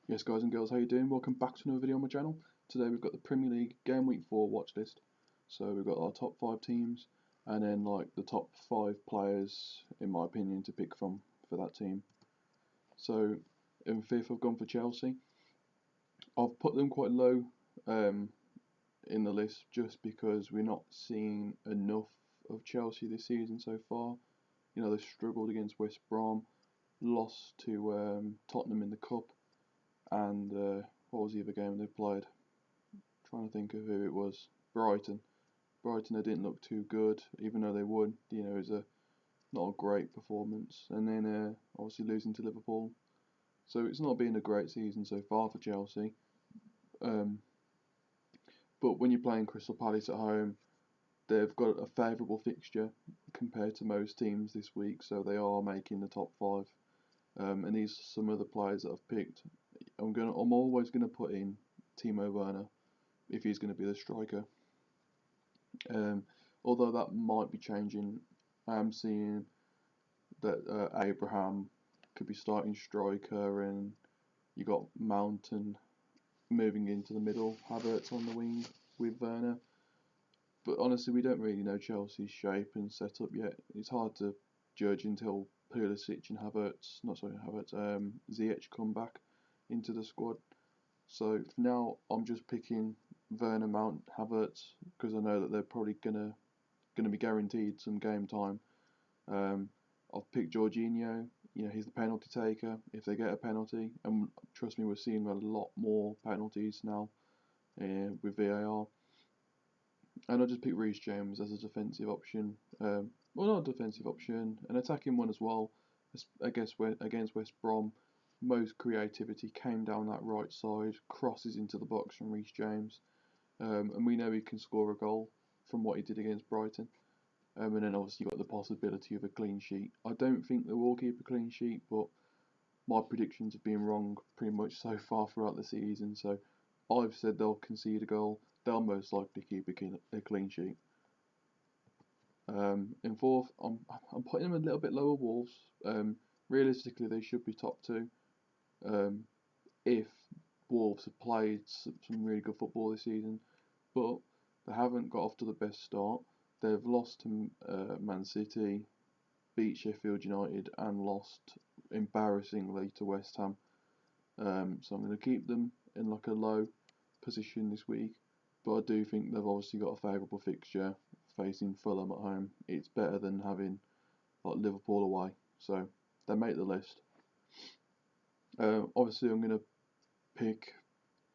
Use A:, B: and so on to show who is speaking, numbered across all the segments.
A: Yes, guys and girls, how you doing? Welcome back to another video on my channel. Today we've got the Premier League Game Week 4 watch list. So we've got our top 5 teams, and then like the top 5 players, in my opinion, to pick from for that team. So in 5th I've gone for Chelsea. I've put them quite low in the list just because we're not seeing enough of Chelsea this season so far. You know, they struggled against West Brom, lost to Tottenham in the Cup, and what was the other game they played? Trying to think of who it was. Brighton. Brighton, they didn't look too good, even though they won. You know, it was not a great performance. And then obviously losing to Liverpool. So it's not been a great season so far for Chelsea. But when you're playing Crystal Palace at home, they've got a favourable fixture compared to most teams this week, so they are making the top 5. And these are some of the players that I've picked. I'm always gonna put in Timo Werner if he's going to be the striker. Although that might be changing. I'm seeing that Abraham could be starting striker, and you got Mountain moving into the middle, Havertz on the wing with Werner. But honestly, we don't really know Chelsea's shape and setup yet. It's hard to judge until Pulisic and Ziyech come back into the squad. So for now, I'm just picking Werner, Mount, Havertz because I know that they're probably gonna be guaranteed some game time. I've picked Jorginho. You know, he's the penalty taker if they get a penalty, and trust me, we're seeing a lot more penalties now with VAR. And I just picked Reece James as a defensive option. Well, not a defensive option, an attacking one as well. I guess against West Brom, most creativity came down that right side, crosses into the box from Reece James, and we know he can score a goal from what he did against Brighton. And then obviously you've got the possibility of a clean sheet. I don't think they will keep a clean sheet, but my predictions have been wrong pretty much so far throughout the season. So I've said they'll concede a goal. They'll most likely keep a clean sheet. In 4th, I'm putting them a little bit lower. Wolves. Realistically, they should be top 2. If Wolves have played some really good football this season, but they haven't got off to the best start. They've lost to Man City, beat Sheffield United, and lost embarrassingly to West Ham. So I'm going to keep them in like a low position this week, but I do think they've obviously got a favourable fixture facing Fulham at home. It's better than having like Liverpool away, so they make the list. Obviously, I'm going to pick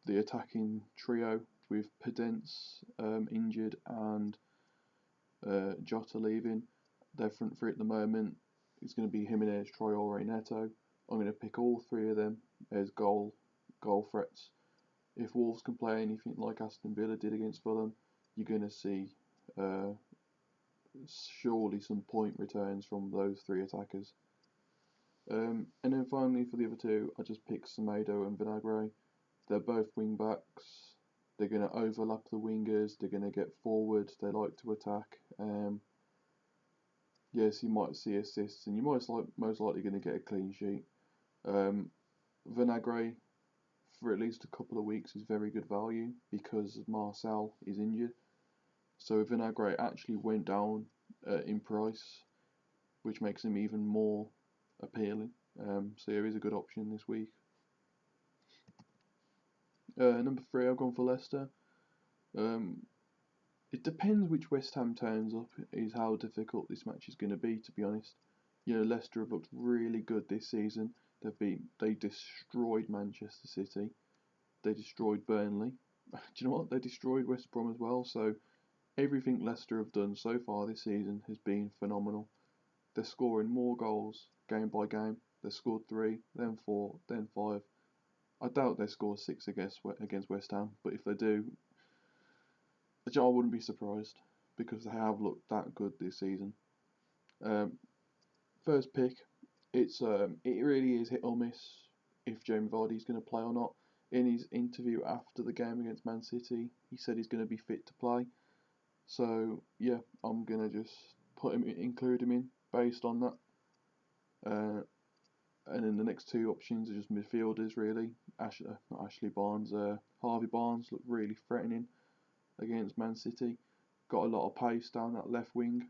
A: the attacking trio with Pedence injured and Jota leaving. Their front three at the moment is going to be Jimenez, Traore, Neto. I'm going to pick all 3 of them as goal threats. If Wolves can play anything like Aston Villa did against Fulham, you're going to see surely some point returns from those 3 attackers. And then finally for the other 2, I just picked Semedo and Vinagre. They're both wing backs. They're going to overlap the wingers. They're going to get forward. They like to attack. Yes, you might see assists, and you're most likely going to get a clean sheet. Vinagre, for at least a couple of weeks, is very good value because Marcel is injured. So Vinagre actually went down in price, which makes him even more appealing. So yeah, he's a good option this week. Number 3, I've gone for Leicester. It depends which West Ham turns up, is how difficult this match is going to be, to be honest. You know, Leicester have looked really good this season. They destroyed Manchester City. They destroyed Burnley. Do you know what? They destroyed West Brom as well. So everything Leicester have done so far this season has been phenomenal. They're scoring more goals game by game. They scored 3, then 4, then 5. I doubt they score 6 against West Ham, but if they do, I wouldn't be surprised because they have looked that good this season. First pick, it really is hit or miss if Jamie Vardy's going to play or not. In his interview after the game against Man City, he said he's going to be fit to play. So yeah, I'm gonna just include him in based on that. And then the next two options are just midfielders really. Not Ashley Barnes, Harvey Barnes looked really threatening against Man City. Got a lot of pace down that left wing.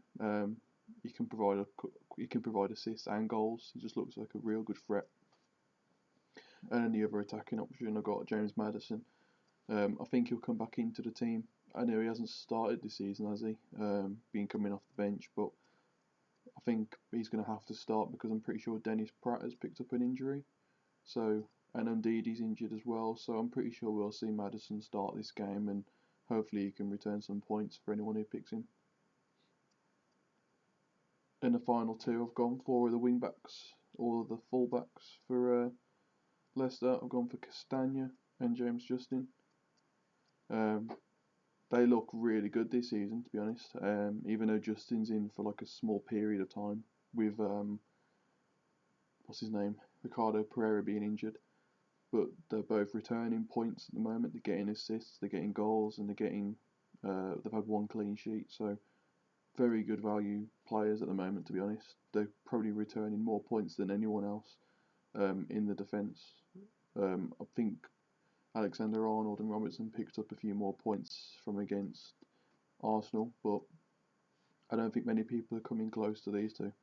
A: He can provide assists and goals. He just looks like a real good threat. And then the other attacking option, I got James Maddison. I think he'll come back into the team. I know he hasn't started this season, has he? Been coming off the bench, but I think he's going to have to start because I'm pretty sure Dennis Pratt has picked up an injury. So, and Ndidi's injured as well. So I'm pretty sure we'll see Maddison start this game, and hopefully he can return some points for anyone who picks him. And the final two I've gone for are the wing backs or the full backs for Leicester. I've gone for Castagna and James Justin. They look really good this season, to be honest. Even though Justin's in for like a small period of time with what's his name, Ricardo Pereira being injured, but they're both returning points at the moment. They're getting assists, they're getting goals, and they've had one clean sheet. So very good value players at the moment, to be honest. They're probably returning more points than anyone else in the defence. I think Alexander-Arnold and Robertson picked up a few more points from against Arsenal, but I don't think many people are coming close to these two.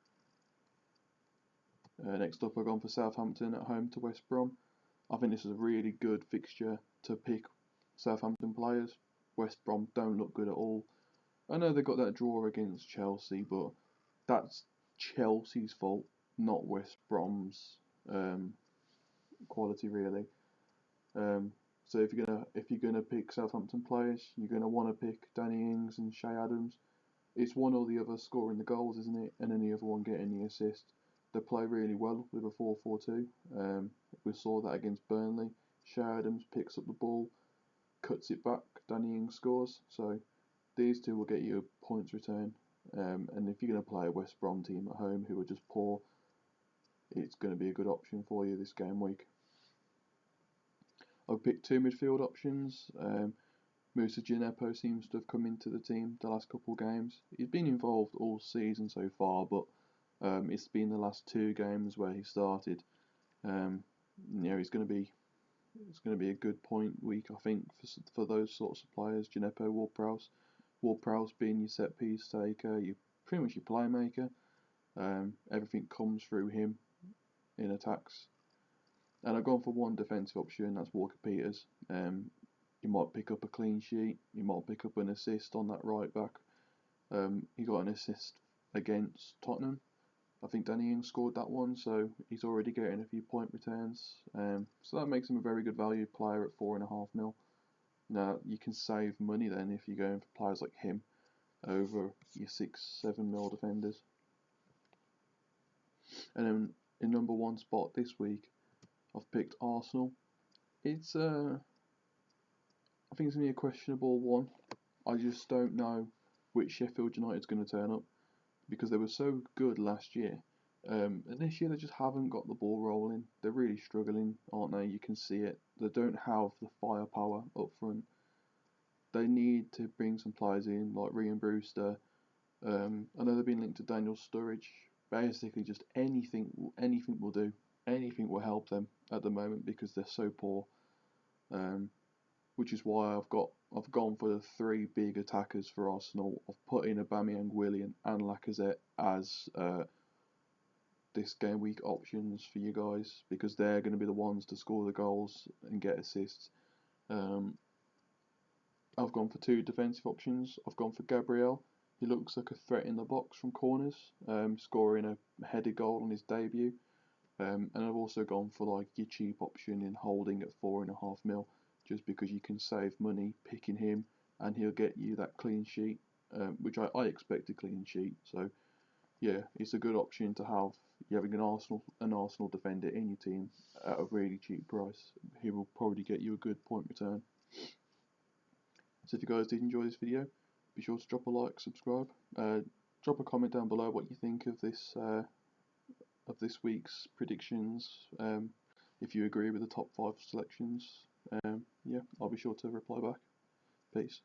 A: Next up, I've gone for Southampton at home to West Brom. I think this is a really good fixture to pick Southampton players. West Brom don't look good at all. I know they got that draw against Chelsea, but that's Chelsea's fault, not West Brom's quality really. So if you're gonna pick Southampton players, you're gonna want to pick Danny Ings and Shay Adams. It's one or the other scoring the goals, isn't it? And then the other one getting the assist. They play really well with a 4-4-2. We saw that against Burnley. Shay Adams picks up the ball, cuts it back, Danny Ings scores. So these two will get you a points return. And if you're going to play a West Brom team at home who are just poor, it's going to be a good option for you this game week. I've picked two midfield options. Moussa Djenepo seems to have come into the team the last couple of games. He's been involved all season so far, but it's been the last two games where he started. It's going to be a good point week, I think, for those sorts of players. Djenepo, Ward-Prowse being your set piece taker, you pretty much your playmaker. Everything comes through him in attacks. And I've gone for one defensive option, that's Walker-Peters. You might pick up a clean sheet, you might pick up an assist on that right back. He got an assist against Tottenham. I think Danny Ings scored that one, so he's already getting a few point returns. So that makes him a very good value player at 4.5 mil. Now you can save money then if you're going for players like him over your 6-7 mil defenders. And then in number one spot this week, I've picked Arsenal. It's I think it's going to be a questionable one. I just don't know which Sheffield United's going to turn up because they were so good last year. And this year they just haven't got the ball rolling. They're really struggling, aren't they? You can see it. They don't have the firepower up front. They need to bring some players in like Ryan Brewster. I know they've been linked to Daniel Sturridge. Basically, just anything will do. Anything will help them at the moment because they're so poor. Which is why I've gone for the three big attackers for Arsenal. I've put in Aubameyang, Willian, and Lacazette as this game week options for you guys because they're going to be the ones to score the goals and get assists. I've gone for two defensive options. I've gone for Gabriel. He looks like a threat in the box from corners, scoring a headed goal on his debut. And I've also gone for like your cheap option in Holding at 4.5 mil, just because you can save money picking him, and he'll get you that clean sheet, which I expect a clean sheet. So yeah, it's a good option to have. You're having an Arsenal defender in your team at a really cheap price. He will probably get you a good point return. So if you guys did enjoy this video, be sure to drop a like, subscribe, drop a comment down below what you think of this week's predictions. If you agree with the top 5 selections, yeah, I'll be sure to reply back. Peace.